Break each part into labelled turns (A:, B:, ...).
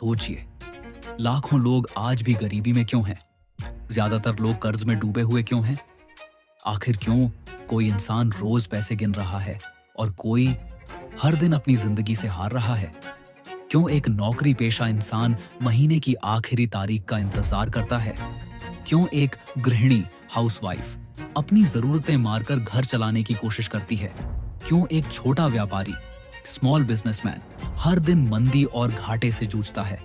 A: सोचिए, लाखों लोग आज भी गरीबी में क्यों हैं? ज्यादातर लोग कर्ज में डूबे हुए क्यों हैं? आखिर क्यों कोई इंसान रोज पैसे गिन रहा है और कोई हर दिन अपनी जिंदगी से हार रहा है? क्यों एक नौकरी पेशा इंसान महीने की आखिरी तारीख का इंतजार करता है? क्यों एक गृहिणी हाउसवाइफ अपनी जरूरतें मारकर घर चलाने की कोशिश करती है? क्यों एक छोटा व्यापारी स्मॉल बिजनेसमैन हर दिन मंदी और घाटे से जूझता है?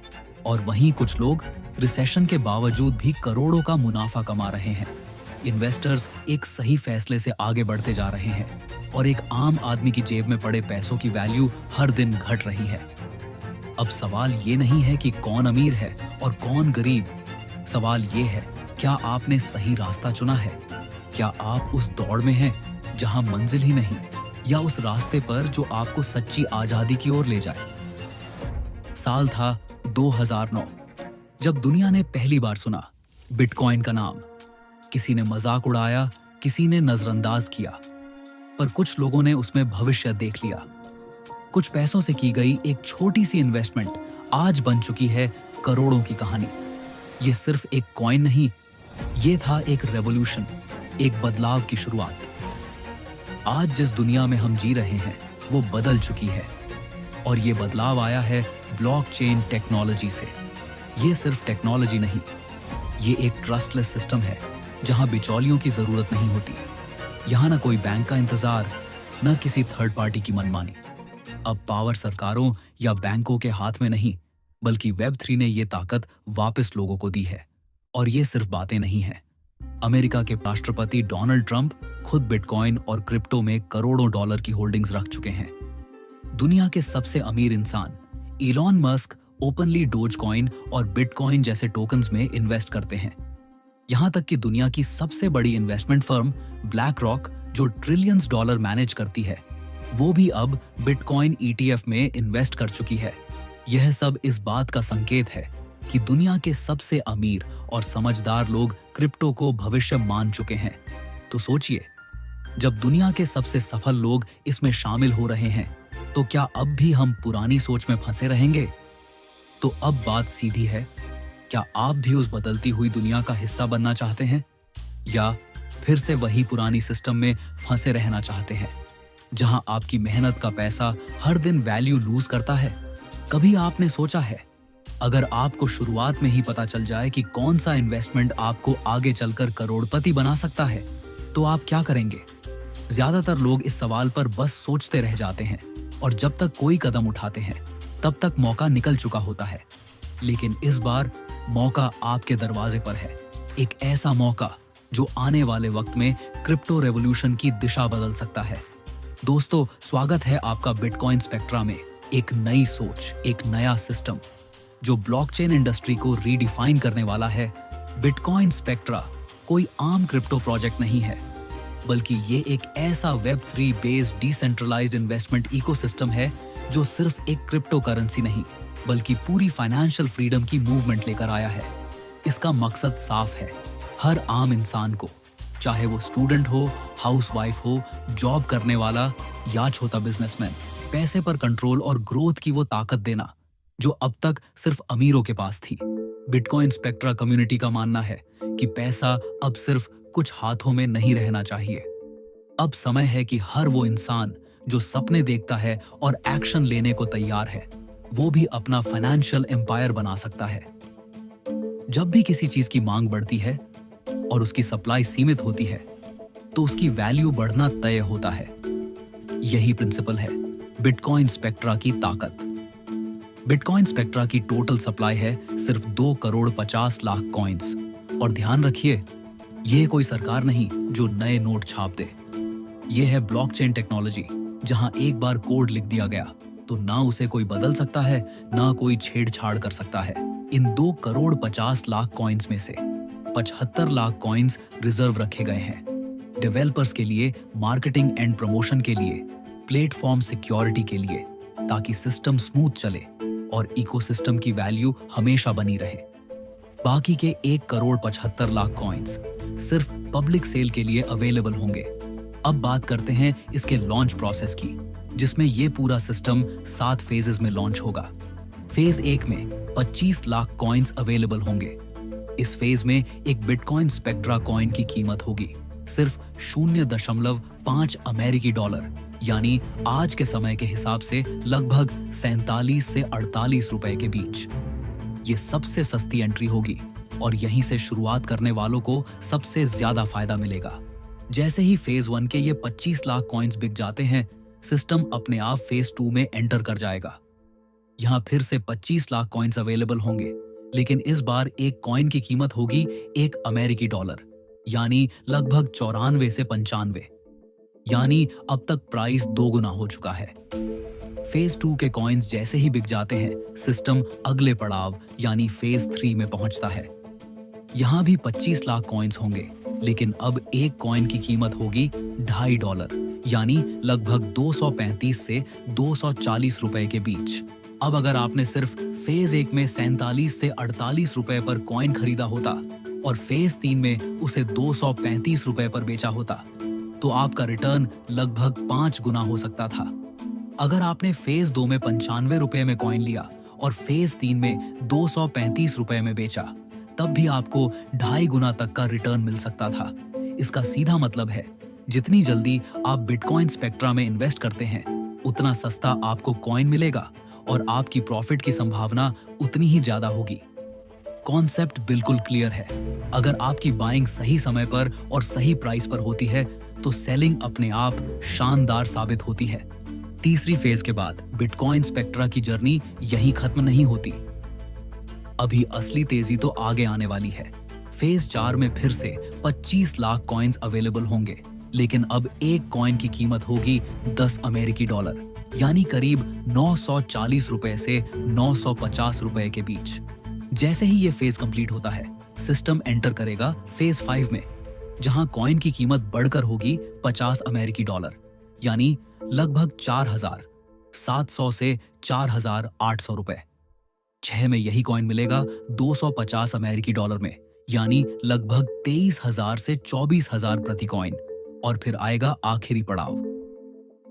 A: और वहीं कुछ लोग रिसेशन के बावजूद भी करोड़ों का मुनाफा कमा रहे हैं। इन्वेस्टर्स एक सही फैसले से आगे बढ़ते जा रहे हैं और एक आम आदमी की जेब में पड़े पैसों की वैल्यू हर दिन घट रही है। अब सवाल ये नहीं है कि कौन अमीर है और कौन गरीब। सवाल ये है, क्या आपने सही रास्ता चुना है? क्या आप उस दौड़ में हैं जहां मंजिल ही नहीं, या उस रास्ते पर जो आपको सच्ची आजादी की ओर ले जाए? साल था 2009 जब दुनिया ने पहली बार सुना बिटकॉइन का नाम। किसी ने मजाक उड़ाया, किसी ने नजरअंदाज किया, पर कुछ लोगों ने उसमें भविष्य देख लिया। कुछ पैसों से की गई एक छोटी सी इन्वेस्टमेंट आज बन चुकी है करोड़ों की कहानी। ये सिर्फ एक कॉइन नहीं, ये था एक रेवोल्यूशन, एक बदलाव की शुरुआत। आज जिस दुनिया में हम जी रहे हैं वो बदल चुकी है, और ये बदलाव आया है ब्लॉकचेन टेक्नोलॉजी से। ये सिर्फ टेक्नोलॉजी नहीं, ये एक ट्रस्टलेस सिस्टम है जहां बिचौलियों की जरूरत नहीं होती। यहां ना कोई बैंक का इंतजार, न किसी थर्ड पार्टी की मनमानी। अब पावर सरकारों या बैंकों के हाथ में नहीं, बल्कि वेब3 ने ये ताकत वापस लोगों को दी है। और ये सिर्फ बातें नहीं हैं। अमेरिका के राष्ट्रपति डोनाल्ड ट्रंप खुद बिटकॉइन और क्रिप्टो में करोड़ों डॉलर की होल्डिंग्स रख चुके हैं। दुनिया के सबसे अमीर इंसान इलॉन मस्क ओपनली डोजकॉइन और बिटकॉइन जैसे टोकन्स में इन्वेस्ट करते हैं। यहां तक कि दुनिया की सबसे बड़ी इन्वेस्टमेंट फर्म ब्लैक रॉक, जो ट्रिलियंस डॉलर मैनेज करती है, वो भी अब बिटकॉइन ETF में इन्वेस्ट कर चुकी है। यह सब इस बात का संकेत है कि दुनिया के सबसे अमीर और समझदार लोग क्रिप्टो को भविष्य मान चुके हैं। तो सोचिए, जब दुनिया के सबसे सफल लोग इसमें शामिल हो रहे हैं, तो क्या अब भी हम पुरानी सोच में फंसे रहेंगे? तो अब बात सीधी है, क्या आप भी उस बदलती हुई दुनिया का हिस्सा बनना चाहते हैं, या फिर से वही पुरानी सिस्टम में फंसे रहना चाहते हैं जहां आपकी मेहनत का पैसा हर दिन वैल्यू लूज करता है? कभी आपने सोचा है, अगर आपको शुरुआत में ही पता चल जाए कि कौन सा इन्वेस्टमेंट आपको आगे चलकर करोड़पति बना सकता है, तो आप क्या करेंगे? ज्यादातर लोग इस सवाल पर बस सोचते रह जाते हैं, और जब तक कोई कदम उठाते हैं तब तक मौका निकल चुका होता है। लेकिन इस बार मौका आपके दरवाजे पर है, एक ऐसा मौका जो आने वाले वक्त में क्रिप्टो रेवोल्यूशन की दिशा बदल सकता है। दोस्तों, स्वागत है आपका बिटकॉइन स्पेक्ट्रा में। एक नई सोच, एक नया सिस्टम जो ब्लॉकचेन इंडस्ट्री को रीडिफाइन करने वाला है। बिटकॉइन स्पेक्ट्रा कोई आम क्रिप्टो प्रोजेक्ट नहीं है, बल्कि ये एक ऐसा Web3 based decentralised investment ecosystem है जो सिर्फ एक क्रिप्टो करेंसी नहीं, बल्कि पूरी फाइनेंशियल फ्रीडम की मूवमेंट लेकर आया है। इसका मकसद साफ है, हर आम इंसान को, चाहे वो स्टूडेंट हो, हाउसवाइफ हो, जॉब करने वाला या छोटा बिजनेसमैन, पैसे पर कंट्रोल और ग्रोथ की वो ताकत देना जो अब तक सिर्फ अमीरों के पास थी। बिटकॉइन स्पेक्ट्रा कम्युनिटी का मानना है कि पैसा अब सिर्फ कुछ हाथों में नहीं रहना चाहिए। अब समय है कि हर वो इंसान जो सपने देखता है और एक्शन लेने को तैयार है, वो भी अपना फाइनेंशियल एम्पायर बना सकता है। जब भी किसी चीज की मांग बढ़ती है और उसकी सप्लाई सीमित होती है, तो उसकी वैल्यू बढ़ना तय होता है। यही प्रिंसिपल है बिटकॉइन स्पेक्ट्रा की ताकत। बिटकॉइन स्पेक्ट्रा की टोटल सप्लाई है सिर्फ 2,50,00,000 कॉइन्स। और ध्यान रखिए, यह कोई सरकार नहीं जो नए नोट छाप दे। यह है ब्लॉकचेन टेक्नोलॉजी, जहां एक बार कोड लिख दिया गया तो ना उसे कोई बदल सकता है, ना कोई छेड़छाड़ कर सकता है। इन 2,50,00,000 कॉइन्स में से 75 लाख कॉइन्स रिजर्व रखे गए हैं, डेवलपर्स के लिए, मार्केटिंग एंड प्रमोशन के लिए, प्लेटफॉर्म सिक्योरिटी के लिए, ताकि सिस्टम स्मूथ चले और इकोसिस्टम की वैल्यू हमेशा बनी रहे। बाकी के 1,75,00,000 कॉइन्स सिर्फ पब्लिक सेल के लिए अवेलेबल होंगे। अब बात करते हैं इसके लॉन्च प्रोसेस की, जिसमें ये पूरा सिस्टम 7 फेजेस में लॉन्च होगा। फेज 1 में 25 लाख कॉइन्स अवेलेबल होंगे। इस फेज में एक बिटकॉइन स्पेक्ट्रा कॉइन की कीमत होगी सिर्फ 0.5 अमेरिकी डॉलर, यानी आज के समय के हिसाब से लगभग 47 से 48 रुपए के बीच। ये सबसे सस्ती एंट्री होगी और यहीं से शुरुआत करने वालों को सबसे ज्यादा फायदा मिलेगा। जैसे ही फेज 1 के ये 25 लाख कॉइन्स बिक जाते हैं, सिस्टम अपने आप फेज 2 में एंटर कर जाएगा। यहाँ फिर से 25 लाख कॉइन्स अवेलेबल होंगे, लेकिन इस बार एक कॉइन की कीमत होगी 1 अमेरिकी डॉलर, यानी लगभग 94 से 95, यानी अब तक प्राइस 2 गुना हो चुका है। फेज 2 के कॉइन्स जैसे ही बिक जाते हैं, सिस्टम अगले पड़ाव यानी फेज 3 में पहुंचता है। यहाँ भी 25 लाख कॉइन्स होंगे, लेकिन अब एक कॉइन की कीमत होगी $2.5, यानी लगभग 235 से 240 रुपए के बीच। अब अगर आपने सिर्फ फेज 1 में 47 से 48 रुपए पर कॉइन खरीदा होता और फेज 3 में उसे 235 रुपए पर बेचा होता, तो आपका रिटर्न लगभग 5 गुना हो सकता था। अगर आपने फेज 2 में 95 रुपए में कॉइन लिया और फेज 3 में 235 रुपए में बेचा, तब भी आपको 2.5 गुना तक का रिटर्न मिल सकता था। इसका सीधा मतलब है, जितनी जल्दी आप बिटकॉइन स्पेक्ट्रा में इन्वेस्ट करते हैं, उतना सस्ता आपको कॉइन मिलेगा और आपकी प्रॉफिट की संभावना उतनी ही ज्यादा होगी। कॉन्सेप्ट बिल्कुल क्लियर है। अगर आपकी बाइंग सही समय पर और सही प्राइस पर होती है, तो सेलिंग अपने आप शानदार साबित होती है। तीसरी फेज के बाद बिटकॉइन स्पेक्ट्रा की जर्नी यहीं खत्म नहीं होती। अभी असली तेजी तो आगे आने वाली है। फेज 4 में फिर से 25 लाख कॉइन्स अवेलेबल होंगे, लेकिन अब एक कॉइन की कीमत होगी 10 अमेरिकी डॉलर, यानी करीब 940 रुपए से 950 रुपए के बीच। जैसे ही ये फेज कंप्लीट होता है, सिस्टम एंटर करेगा फेज 5 में, जहां कॉइन की कीमत बढ़कर होगी 50 अमेरिकी डॉलर, यानी लगभग 4,700 से 4,800 रुपए। 6 में यही कॉइन मिलेगा 250 अमेरिकी डॉलर में, यानी लगभग 23,000 से 24,000 प्रति कॉइन। और फिर आएगा आखिरी पड़ाव,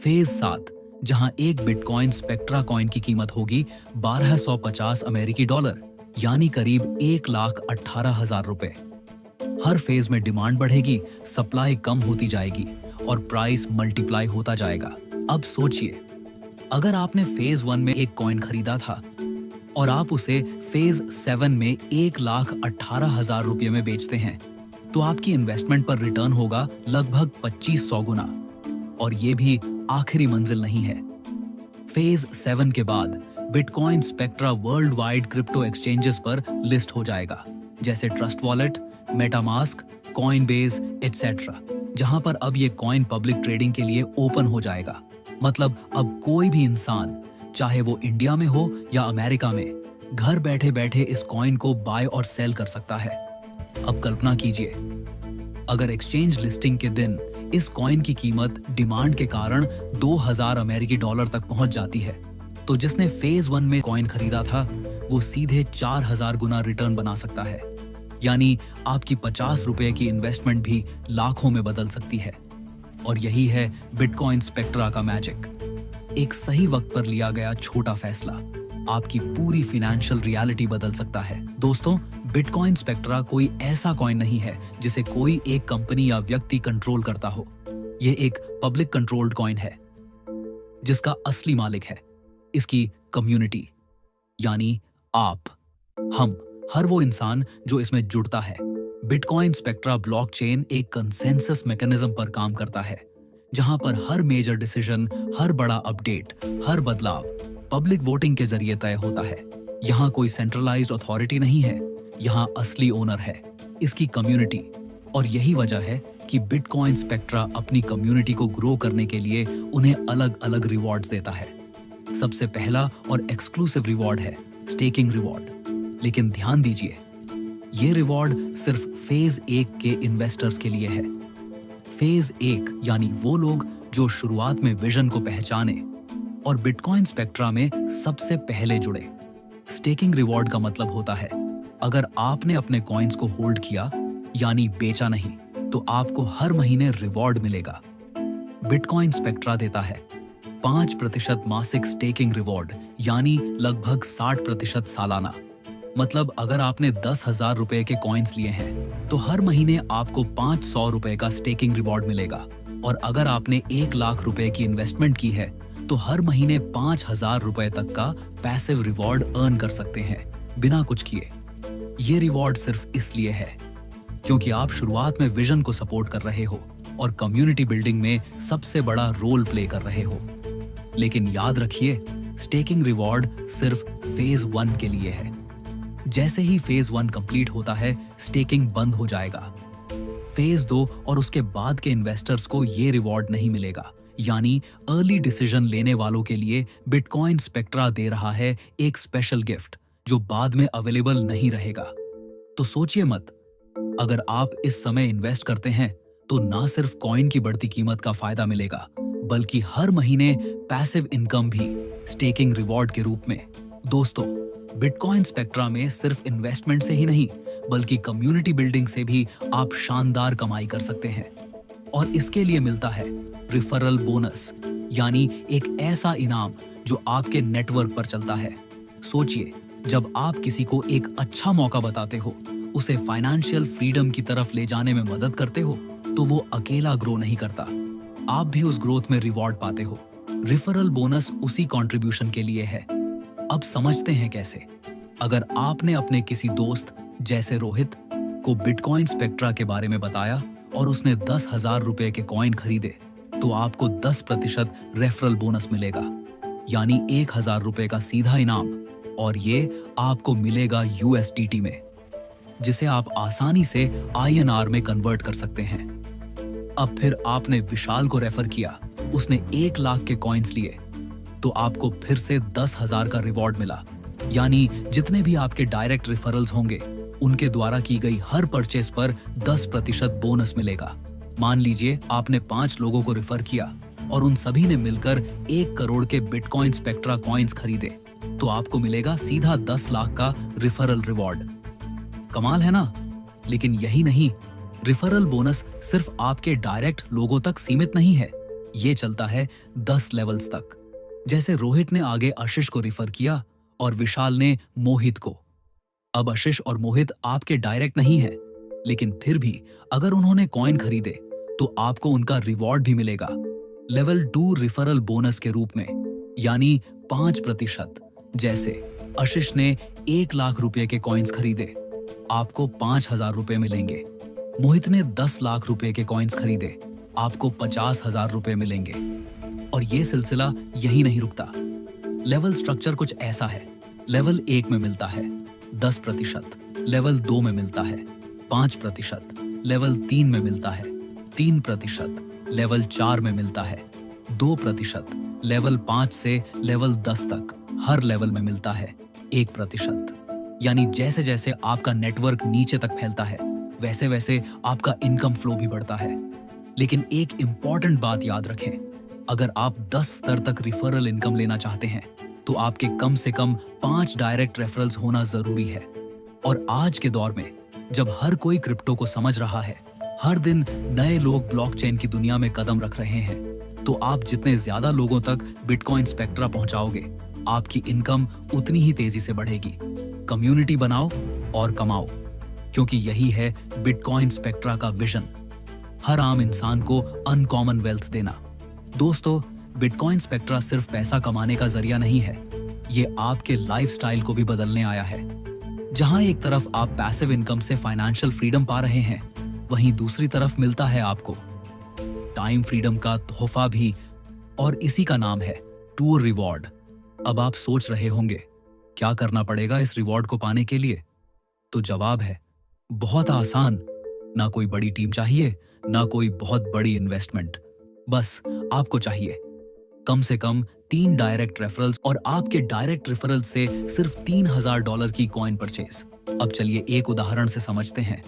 A: फेज 7, जहां एक बिटकॉइन स्पेक्ट्रा कॉइन की कीमत होगी 1250 अमेरिकी डॉलर, यानी करीब 1,18,000 रुपए। हर फेज में डिमांड बढ़ेगी, सप्लाई कम होती जाएगी और प्राइस मल्टीप्लाई होता जाएगा। अब सोचिए, अगर आपने फेज 1 में एक कॉइन खरीदा था और आप उसे फेज 7 में 1,18,000 रुपये में बेचते हैं, तो आपकी इन्वेस्टमेंट पर रिटर्न होगा लगभग 2500 गुना। और ये भी आखिरी मंजिल नहीं है। फेज 7 के बाद bitcoin spectra world wide crypto exchanges पर लिस्ट हो जाएगा, जैसे trust wallet, MetaMask, Coinbase etcetera, जहां पर अब ये कॉइन पब्लिक ट्रेडिंग के लिए ओपन हो जाएगा। मतलब अब कोई भी इंसान, चाहे वो इंडिया में हो या अमेरिका में, घर बैठे बैठे इस कॉइन को बाय और सेल कर सकता है। अब कल्पना कीजिए, अगर एक्सचेंज लिस्टिंग के दिन इस कॉइन की कीमत डिमांड के कारण 2000 अमेरिकी डॉलर तक पहुंच जाती है, तो जिसने फेज 1 में कॉइन खरीदा था, वो सीधे 4000 गुना रिटर्न बना सकता है। यानी आपकी 50 रुपए की इन्वेस्टमेंट भी लाखों में बदल सकती है। और यही है बिटकॉइन स्पेक्ट्रा का मैजिक। एक सही वक्त पर लिया गया छोटा फैसला आपकी पूरी फाइनेंशियल रियलिटी बदल सकता है। दोस्तों, बिटकॉइन स्पेक्ट्रा कोई ऐसा कॉइन नहीं है जिसे कोई एक कंपनी या व्यक्ति कंट्रोल करता हो। यह एक पब्लिक कंट्रोल्ड कॉइन है, जिसका असली मालिक है इसकी कम्युनिटी, यानी आप, हम, हर वो इंसान जो इसमें जुड़ता है। बिटकॉइन स्पेक्ट्रा ब्लॉकचेन एक कंसेंसस मैकेनिज्म पर काम करता है, जहां पर हर मेजर डिसीजन, हर बड़ा अपडेट, हर बदलाव पब्लिक वोटिंग के जरिए तय होता है। यहाँ कोई सेंट्रलाइज्ड अथॉरिटी नहीं है, यहाँ असली ओनर है इसकी कम्युनिटी। और यही वजह है कि बिटकॉइन स्पेक्ट्रा अपनी कम्युनिटी को ग्रो करने के लिए उन्हें अलग अलग रिवॉर्ड्स देता है। सबसे पहला और एक्सक्लूसिव रिवॉर्ड है स्टेकिंग रिवॉर्ड। लेकिन ध्यान दीजिए, ये रिवॉर्ड सिर्फ फेज 1 के इन्वेस्टर्स के लिए है। फेज 1 यानी वो लोग जो शुरुआत में विजन को पहचाने और बिटकॉइन स्पेक्ट्रा में सबसे पहले जुड़े। स्टेकिंग रिवॉर्ड का मतलब होता है, अगर आपने अपने कॉइन्स को होल्ड किया, यानी बेचा नहीं, तो आपको हर महीने रिवॉर्ड मिलेगा। बिटकॉइन स्पेक्ट्रा देता है 5% मासिक स्टेकिंग रिवॉर्ड, यानी लगभग 60% सालाना। मतलब अगर आपने 10,000 रुपए के कॉइन्स लिए हैं तो हर महीने आपको 500 रुपए का स्टेकिंग रिवॉर्ड मिलेगा। और अगर आपने 1 लाख रुपए की इन्वेस्टमेंट की है तो हर महीने 5,000 रुपए तक का पैसिव रिवॉर्ड अर्न कर सकते हैं बिना कुछ किए। ये रिवॉर्ड सिर्फ इसलिए है क्योंकि आप शुरुआत में विजन को सपोर्ट कर रहे हो और कम्युनिटी बिल्डिंग में सबसे बड़ा रोल प्ले कर रहे हो। लेकिन याद रखिए, स्टेकिंग रिवॉर्ड सिर्फ फेज 1 के लिए है। जैसे ही फेज 1 कंप्लीट होता है, स्टेकिंग बंद हो जाएगा। फेज 2 और उसके बाद के इन्वेस्टर्स को ये रिवॉर्ड नहीं मिलेगा। यानी अर्ली डिसीजन लेने वालों के लिए बिटकॉइन स्पेक्ट्रा दे रहा है एक स्पेशल गिफ्ट जो बाद में अवेलेबल नहीं रहेगा। तो सोचिए मत, अगर आप इस समय इन्वेस्ट करते हैं तो ना सिर्फ कॉइन की बढ़ती कीमत का फायदा मिलेगा, बल्कि हर महीने पैसिव इनकम भी स्टेकिंग रिवॉर्ड के रूप में। दोस्तों, बिटकॉइन स्पेक्ट्रा में सिर्फ इन्वेस्टमेंट से ही नहीं बल्कि कम्युनिटी बिल्डिंग से भी आप शानदार कमाई कर सकते हैं। और इसके लिए मिलता है रिफरल बोनस, यानी एक ऐसा इनाम जो आपके नेटवर्क पर चलता है। सोचिए, जब आप किसी को एक अच्छा मौका बताते हो, उसे फाइनेंशियल फ्रीडम की तरफ ले जाने में मदद करते हो, तो वो अकेला ग्रो नहीं करता, आप भी उस ग्रोथ में रिवॉर्ड पाते हो। रिफरल बोनस उसी कंट्रीब्यूशन के लिए है। अब समझते हैं कैसे। अगर आपने अपने किसी दोस्त जैसे रोहित को बिटकॉइन स्पेक्ट्रा के बारे में बताया और उसने 10,000 रुपए के कॉइन खरीदे, तो आपको 10% रेफरल बोनस मिलेगा, यानी 1,000 रुपए का सीधा इनाम। और ये आपको मिलेगा USDT में, जिसे आप आसानी से INR में कन्वर्ट कर सकते हैं। अब फिर आपने विशाल को रेफर किया, उसने 1 लाख के कॉइन्स लिए, तो आपको फिर से 10,000 का रिवॉर्ड मिला। यानी जितने भी आपके डायरेक्ट रेफरल्स होंगे, उनके द्वारा की गई हर परचेस पर 10% बोनस मिलेगा। मान लीजिए आपने 5 लोगों को रेफर किया और उन सभी ने मिलकर 1 करोड़ के बिटकॉइन स्पेक्ट्रा कॉइन्स खरीदे, तो आपको मिलेगा सीधा 10 लाख का रिफरल रिवॉर्ड। कमाल है ना? लेकिन यही नहीं, रिफरल बोनस सिर्फ आपके डायरेक्ट लोगों तक सीमित नहीं है, ये चलता है 10 लेवल्स तक। जैसे रोहित ने आगे आशीष को रिफर किया और विशाल ने मोहित को। अब आशीष और मोहित आपके डायरेक्ट नहीं है, लेकिन फिर भी अगर उन्होंने कॉइन खरीदे तो आपको उनका रिवॉर्ड भी मिलेगा लेवल 2 रिफरल बोनस के रूप में, यानी 5%। जैसे आशीष ने 1 लाख रुपए के कॉइन्स खरीदे, आपको 5,000 रुपए मिलेंगे। मोहित ने 10 लाख रुपए के कॉइन्स खरीदे, आपको 50,000 रुपए मिलेंगे। और ये सिलसिला यही नहीं रुकता। लेवल स्ट्रक्चर कुछ ऐसा है। लेवल 1 में मिलता है 10%, लेवल 2 में मिलता है 5%, लेवल 3 में मिलता है 3%, लेवल 4 में मिलता है 2%, लेवल 5 से लेवल 10 तक हर लेवल में मिलता है 1%। यानी जैसे जैसे आपका नेटवर्क नीचे तक फैलता है, वैसे वैसे आपका इनकम फ्लो भी बढ़ता है। लेकिन एक इंपॉर्टेंट बात याद रखें, अगर आप 10 स्तर तक रिफरल इनकम लेना चाहते हैं तो आपके कम से कम 5 डायरेक्ट रेफरल्स होना जरूरी है। और आज के दौर में जब हर कोई क्रिप्टो को समझ रहा है, हर दिन नए लोग ब्लॉकचेन की दुनिया में कदम रख रहे हैं, तो आप जितने ज्यादा लोगों तक बिटकॉइन स्पेक्ट्रा पहुंचाओगे, आपकी इनकम उतनी ही तेजी से बढ़ेगी। कम्युनिटी बनाओ और कमाओ, क्योंकि यही है बिटकॉइन स्पेक्ट्रा का विजन, हर आम इंसान को अनकॉमन वेल्थ देना। दोस्तों, बिटकॉइन स्पेक्ट्रा सिर्फ पैसा कमाने का जरिया नहीं है, ये आपके लाइफस्टाइल को भी बदलने आया है। जहां एक तरफ आप पैसिव इनकम से फाइनेंशियल फ्रीडम पा रहे हैं, वहीं दूसरी तरफ मिलता है आपको टाइम फ्रीडम का तोहफा भी, और इसी का नाम है टूर रिवॉर्ड। अब आप सोच रहे होंगे, क्या करना पड़ेगा इस रिवॉर्ड को पाने के लिए? तो जवाब है बहुत आसान। ना कोई बड़ी टीम चाहिए, ना कोई बहुत बड़ी इन्वेस्टमेंट। बस आपको चाहिए कम से कम 3 डायरेक्ट रेफरल्स, और आपके डायरेक्ट रेफरल से सिर्फ $3,000 की कॉइन परचेज। अब चलिए एक उदाहरण से समझते हैं।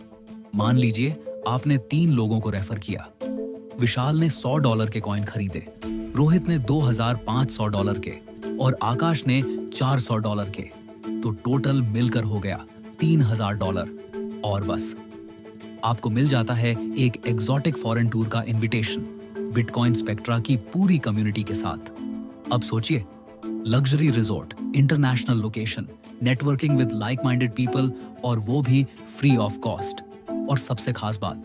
A: मान लीजिए आपने 3 लोगों को रेफर किया। विशाल ने $100 के कॉइन खरीदे, रोहित ने $2,500 के और आकाश ने $400 के। तो टोटल मिलकर हो गया $3,000। और बस आपको मिल जाता है एक एग्जॉटिक फॉरेन टूर का इनविटेशन बिटकॉइन स्पेक्ट्रा की पूरी कम्युनिटी के साथ। अब सोचिए, luxury resort, international location, networking with like minded people, और वो भी फ्री ऑफ कॉस्ट। और सबसे खास बात,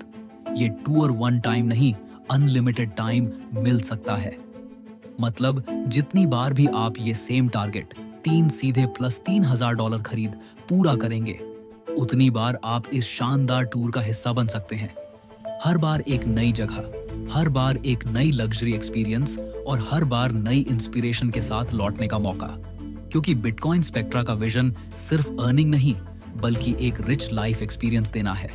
A: ये 2 और 1 टाइम नहीं, अनलिमिटेड टाइम मिल सकता है। मतलब जितनी बार भी आप ये सेम टारगेट 3 सीधे प्लस $3,000 खरीद पूरा करेंगे, उतनी बार आप इस शानदार टूर का हिस्सा बन सकते हैं। हर बार एक नई जगह, हर बार एक नई लग्जरी एक्सपीरियंस, और हर बार नई इंस्पिरेशन के साथ लौटने का मौका। क्योंकि बिटकॉइन स्पेक्ट्रा का विजन सिर्फ अर्निंग नहीं, बल्कि एक रिच लाइफ एक्सपीरियंस देना है।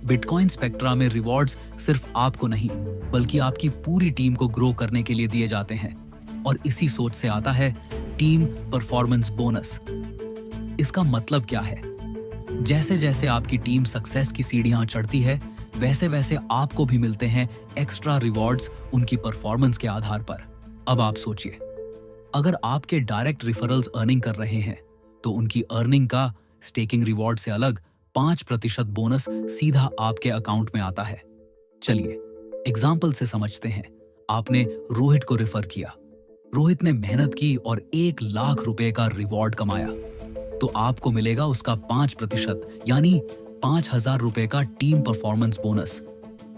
A: बिटकॉइन स्पेक्ट्रा में रिवॉर्ड्स सिर्फ आपको नहीं, बल्कि आपकी पूरी टीम को ग्रो करने के लिए दिए जाते हैं। और इसी सोच से आता है टीम परफॉर्मेंस बोनस। इसका मतलब क्या है? जैसे जैसे आपकी टीम सक्सेस की सीढ़ियां चढ़ती है, वैसे वैसे आपको भी मिलते हैं एक्स्ट्रा रिवॉर्ड्स उनकी परफॉर्मेंस के आधार पर। अब आप सोचिए, अगर आपके डायरेक्ट रिफरल्स अर्निंग कर रहे हैं, तो उनकी अर्निंग का स्टेकिंग रिवॉर्ड से अलग 5% बोनस सीधा आपके अकाउंट में आता है। चलिए एग्जाम्पल से समझते हैं। आपने रोहित को रेफर किया, रोहित ने मेहनत की और 1 लाख रुपए का रिवॉर्ड कमाया, तो आपको मिलेगा उसका 5% यानी 5,000 रुपए का टीम परफॉर्मेंस बोनस,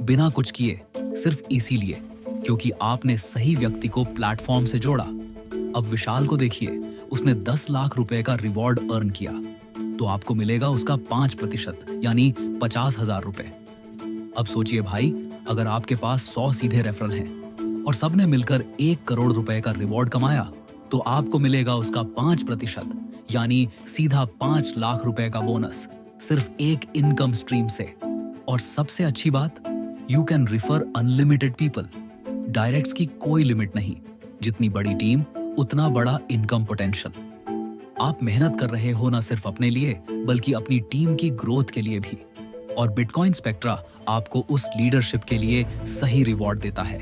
A: बिना कुछ किए, सिर्फ इसीलिए क्योंकि आपने सही व्यक्ति को प्लेटफॉर्म से जोड़ा। अब विशाल को देखिए, उसने 10 लाख रुपए का रिवॉर्ड अर्न किया, तो आपको मिलेगा उसका 5% यानी 50,000 रुपए। अब सोचिए भाई, अगर आपके पास 100 सीधे रेफरल हैं और सबने मिलकर 1 करोड़ रुपए का रिवॉर्ड कमाया, तो आपको मिलेगा उसका 5% यानी सीधा 5 लाख रुपए का बोनस, सिर्फ एक इनकम स्ट्रीम से। और सबसे अच्छी बात, you can refer unlimited people. Directs की कोई लिमिट नहीं, जितनी बड़ी टीम उतना बड़ा इनकम पोटेंशियल। आप मेहनत कर रहे हो ना सिर्फ अपने लिए, बल्कि अपनी टीम की ग्रोथ के लिए भी। और बिटकॉइन स्पेक्ट्रा आपको उस लीडरशिप के लिए सही रिवॉर्ड देता है।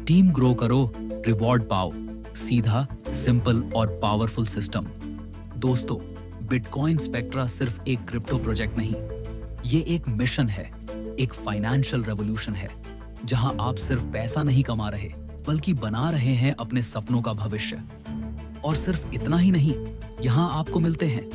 A: टीम ग्रो करो, रिवॉर्ड पाओ, सीधा, सिंपल और पावरफुल सिस्टम। दोस्तों, बिटकॉइन स्पेक्ट्रा सिर्फ एक क्रिप्टो प्रोजेक्ट नहीं, ये एक मिशन है, एक फाइनेंशियल रेवोल्यूशन है, जहां आप सिर्फ पैसा नहीं कमा रहे, बल्कि बना रहे हैं अपने सपनों का भविष्य। और सिर्फ इतना ही नहीं, यहाँ आपको मिलते हैं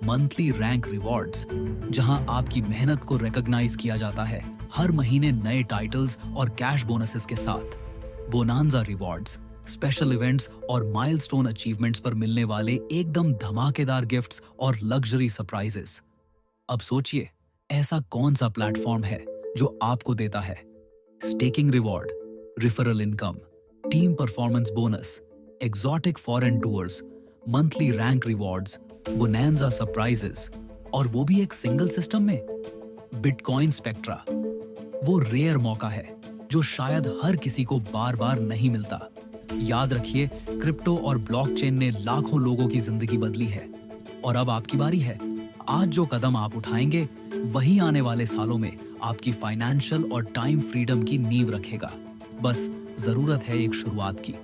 A: मंथली रैंक रिवॉर्ड्स, जहां आपकी मेहनत को रिकॉग्नाइज किया जाता है, हर महीने नए टाइटल्स और कैश बोनसेस के साथ। बोनांजा रिवॉर्ड्स, स्पेशल इवेंट्स और माइलस्टोन अचीवमेंट्स पर मिलने वाले एकदम धमाकेदार गिफ्ट्स और लग्जरी सरप्राइजेस। अब सोचिए, ऐसा कौन सा प्लेटफॉर्म है जो आपको देता है staking reward, referral income, team performance bonus, exotic foreign tours, monthly rank rewards, bonanza surprises, और वो भी एक सिंगल सिस्टम में? बिटकॉइन स्पेक्ट्रा वो रेयर मौका है जो शायद हर किसी को बार बार नहीं मिलता। याद रखिए, क्रिप्टो और ब्लॉकचेन ने लाखों लोगों की जिंदगी बदली है, और अब आपकी बारी है। आज जो कदम आप उठाएंगे, वही आने वाले सालों में आपकी फाइनेंशियल और टाइम फ्रीडम की नींव रखेगा। बस जरूरत है एक शुरुआत की,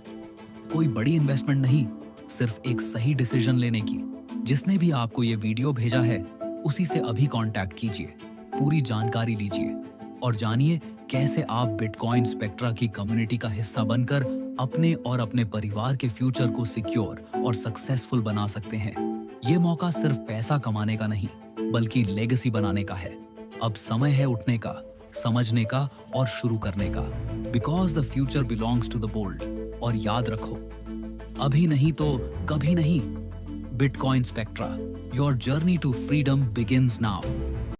A: कोई बड़ी इन्वेस्टमेंट नहीं, सिर्फ एक सही डिसीजन लेने की। जिसने भी आपको ये वीडियो भेजा है, उसी से अभी कांटेक्ट कीजिए, पूरी जानकारी लीजिए और जानिए कैसे आप बिटकॉइन स्पेक्ट्रा की कम्युनिटी का हिस्सा बनकर अपने और अपने परिवार के फ्यूचर को सिक्योर और सक्सेसफुल बना सकते हैं। ये मौका सिर्फ पैसा कमाने का नहीं, बल्कि लेगेसी बनाने का है। अब समय है उठने का, समझने का और शुरू करने का। Because the future belongs to the bold. और याद रखो, अभी नहीं तो कभी नहीं। Bitcoin Spectra, your journey to freedom begins now.